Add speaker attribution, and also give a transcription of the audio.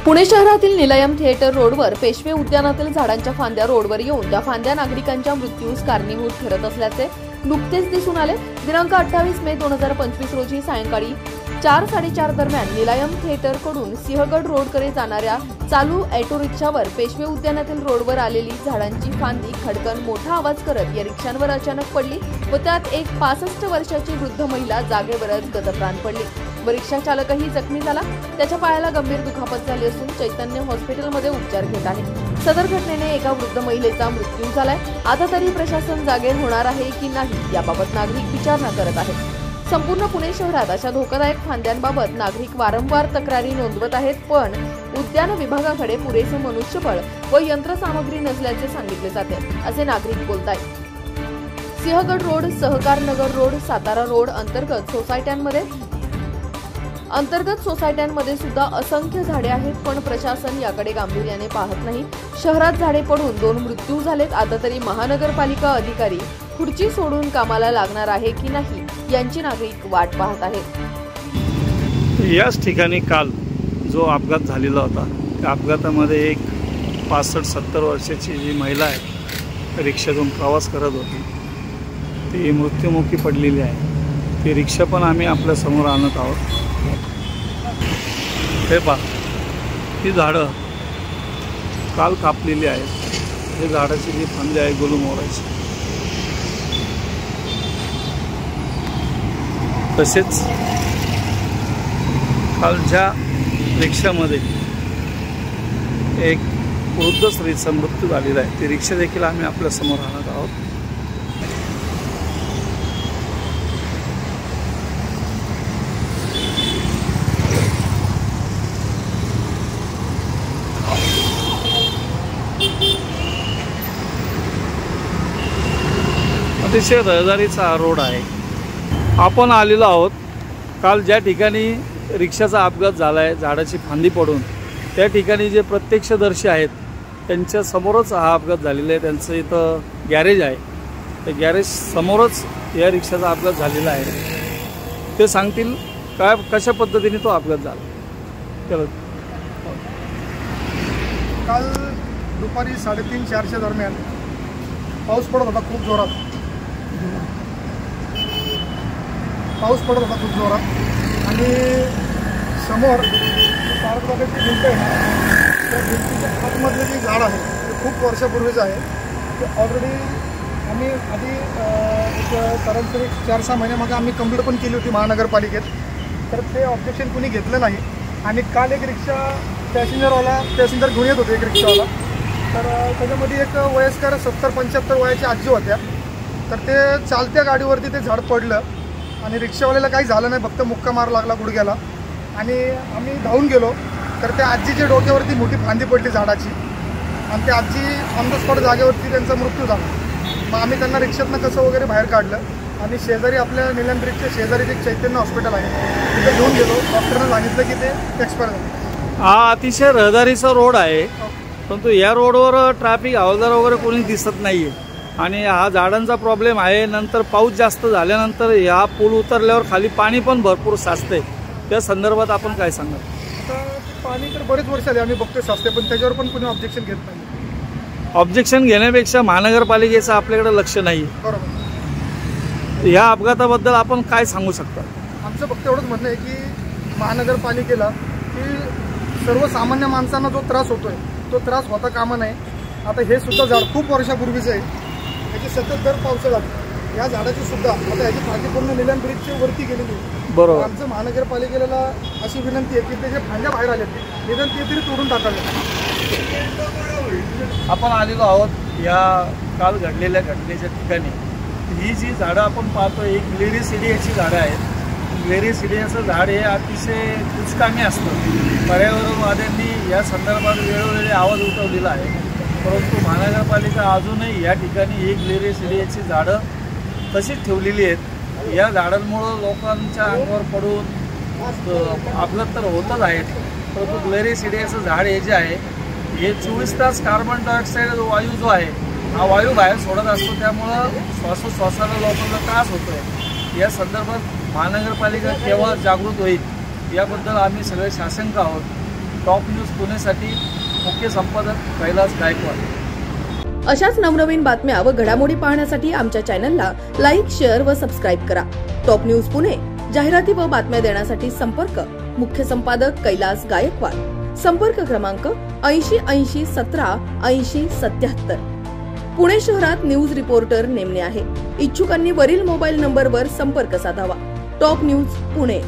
Speaker 1: पुणे शहरातील निलयम थिएटर रोडवर पेशवे उद्यानातील झाडांच्या फांद्या रोडवर येऊन त्या फांद्या नागरिकांच्या मृत्यूस कारणीभूत ठरत असल्याचे नुकतेच दिसून आले। दिनांक 28 मे 2025 रोजी सायंकाळी 4:30 दरम्यान निलयम थिएटर कडून सिंहगड रोडकडे जाणाऱ्या चालू ऑटो रिक्षावर पेशवे उद्यानातील रोडवर आलेली झाडांची फांदी खडकन मोठा आवाज करत या रिक्षांवर अचानक पडली व त्यात एक 65 वर्षाची वृद्ध महिला जागेवरच गतप्राण पडली व रिक्षा चालकही जखमी झाला। त्याच्या पायाला गंभीर दुखापत झाली असून चैतन्य हॉस्पिटलमध्ये उपचार घेत आहे। सदर घटनेने एका वृद्ध महिलेचा मृत्यू झालाय। आता तरी प्रशासन जागे होणार आहे की नाही याबाबत नागरिक विचारणा करत आहेत। संपूर्ण पुणे शहरात अशा धोकादायक फांद्यांबाबत नागरिक वारंवार तक्रारी नोंदवत आहेत, पण उद्यान विभागाकडे पुरेसे मनुष्यबळ व यंत्रसामग्री नसल्याचे सांगितले जाते असे नागरिक बोलतायत। Sinhagad road, Sahakar Nagar road, Satara road अंतर्गत सोसायट्यांमध्ये सुद्धा असंख्य झाडे आहेत, पण प्रशासन याकडे गांभीर्याने पाहत नाही। शहरात झाडे पडून 2 मृत्यू झालेत। आता तरी महानगरपालिका अधिकारी खुर्ची सोडून कामाला लागणार आहे की नाही यांची नागरिक वाट पाहत आहेत।
Speaker 2: याच ठिकाणी काल जो अपघात झालेला होता, त्या अपघातामध्ये एक 65-70 वर्षाची जी महिला आहे रिक्षातून प्रवास करत होती, ती मृत्युमुखी पडलेली आहे। ती रिक्षा पण आम्ही आपल्या समोर आणत आहोत। हे पहा, ही झाडं काल कापलेली आहेत। हे झाडाची जी फांदी आहे गोलूमोहराची, तसेच कालच्या रिक्षामध्ये एक वृद्ध स्त्रीचा मृत्यू झालेला आहे। ती रिक्षा देखील आम्ही आपल्या समोर आणत आहोत। अतिशय रहदारीचा रोड आहे। आपण आलेलो आहोत काल ज्या ठिकाणी रिक्षाचा अपघात झाला आहे, झाडाची फांदी पडून, त्या ठिकाणी जे प्रत्यक्षदर्शी आहेत त्यांच्या समोरच हा अपघात झालेला आहे। त्यांचं इथं गॅरेज आहे, त्या गॅरेज समोरच या रिक्षाचा अपघात झालेला आहे। ते सांगतील कशा पद्धतीने तो अपघात झाला। चला,
Speaker 3: काल दुपारी 3:30-4च्या दरम्यान पाऊस पडत होता खूप जोरात। आणि समोर पार्कबागेची भिंत आहे ना, त्या भिंतीच्या आतमधलं जे झाड आहे ते खूप वर्षापूर्वीचं आहे। ते ऑलरेडी आम्ही आधी एक सरासरी 4-6 महिन्यामागे आम्ही कंप्लीट पण केली होती महानगरपालिकेत, तर ते ऑब्जेक्शन कुणी घेतलं नाही। आणि काल एक रिक्षा पॅसेंजर घेऊन येत होते, एक रिक्षावाला, तर त्याच्यामध्ये एक वयस्कर 70-75 वयाची आजी होत्या। तर ते चालत्या गाडीवरती ते झाड पडलं आणि रिक्षावाल्याला काही झालं नाही, फक्त मुक्का मार लागला गुडघ्याला। आणि आम्ही धावून गेलो तर त्या आजीच्या डोक्यावरती मोठी फांदी पडली झाडाची आणि त्या आजी ऑन द स्पॉट जागेवरती त्यांचा मृत्यू झाला। मग आम्ही त्यांना रिक्षातनं कसं वगैरे बाहेर काढलं आणि शेजारी आपल्या निलयम ब्रिजच्या शेजारी एक चैतन्य हॉस्पिटल आहे तिथे घेऊन गेलो। डॉक्टरने सांगितलं की ते एक्सपायर झाले।
Speaker 2: हा अतिशय रहदारीचा रोड आहे, परंतु या रोडवर ट्रॅफिक हवालदार वगैरे कोणी दिसत नाहीये आणि हा झाडांचा प्रॉब्लेम आहे। नंतर पाऊस जास्त झाल्यानंतर हा पूल उतरल्यावर खाली पाणी पण भरपूर साचते, त्या संदर्भात आपण काय सांगाल?
Speaker 3: आता पाणी तर बरेच वर्ष आले आम्ही बघतोय साचते, पण त्याच्यावर पण कोणी ऑब्जेक्शन घेत नाही।
Speaker 2: ऑब्जेक्शन घेण्यापेक्षा महानगरपालिकेचं आपल्याकडे लक्ष नाही।
Speaker 3: बरोबर।
Speaker 2: या अपघाताबद्दल आपण काय सांगू शकता?
Speaker 3: आमचं फक्त एवढंच म्हणणं आहे की महानगरपालिकेला की सर्वसामान्य माणसांना जो त्रास होतोय तो त्रास होता कामा नये। आता हे सुद्धा झाड खूप वर्षापूर्वीचं आहे, याची सतत दर पावसाळ्यात या झाडाची सुद्धा आता याची फांदी पूर्ण निलयम ब्रिजच्या वरती गेलेली आहे।
Speaker 2: बरोबर।
Speaker 3: आमचं महानगरपालिकेला अशी विनंती आहे की त्याच्या फांद्या बाहेर आल्या निदान ते तरी तोडून टाकावे।
Speaker 2: आपण आलेलो आहोत या काल घडलेल्या घटनेच्या ठिकाणी। ही जी झाडं आपण पाहतो एक ग्लेरिसिडियाची झाडं आहेत। ग्लेरिसिडियाचं झाड हे अतिशय दुष्कामी असतं। पर्यावरणवाद्यांनी या संदर्भात वेळोवेळी आवाज उठवलेला आहे, परंतु महानगरपालिका अजूनही या ठिकाणी ही ग्लेरिसिडियाची झाडं तशीच ठेवलेली आहेत। या झाडांमुळं लोकांच्या अंगावर पडून अपघात तर होतच आहेत, परंतु ग्लेरिसिडियाचं झाड हे जे आहे हे 24 तास कार्बन डायऑक्साईड वायू जो आहे हा वायू बाहेर सोडत असतो, त्यामुळं श्वासोश्वासाला लोकांना त्रास होतोय. या संदर्भात महानगरपालिका केव्हा जागृत होईल याबद्दल आम्ही सगळे शासंक आहोत. टॉप न्यूज पुणेसाठी मुख्य संपादक कैलास गायकवाड.
Speaker 1: अशाच नवनवीन बातम्या व घडामोडी पाहण्यासाठी आमच्या चॅनलला लाईक, शेअर व सबस्क्राईब करा. टॉप न्यूज पुणे जाहिराती व बातम्या देण्यासाठी संपर्क मुख्य संपादक कैलास गायकवाड. संपर्क क्रमांक 8080 17 80 77. पुणे शहरात न्यूज रिपोर्टर नेमणे आहे. इच्छुकांनी वरील मोबाईल नंबरवर संपर्क साधावा. Top news Pune.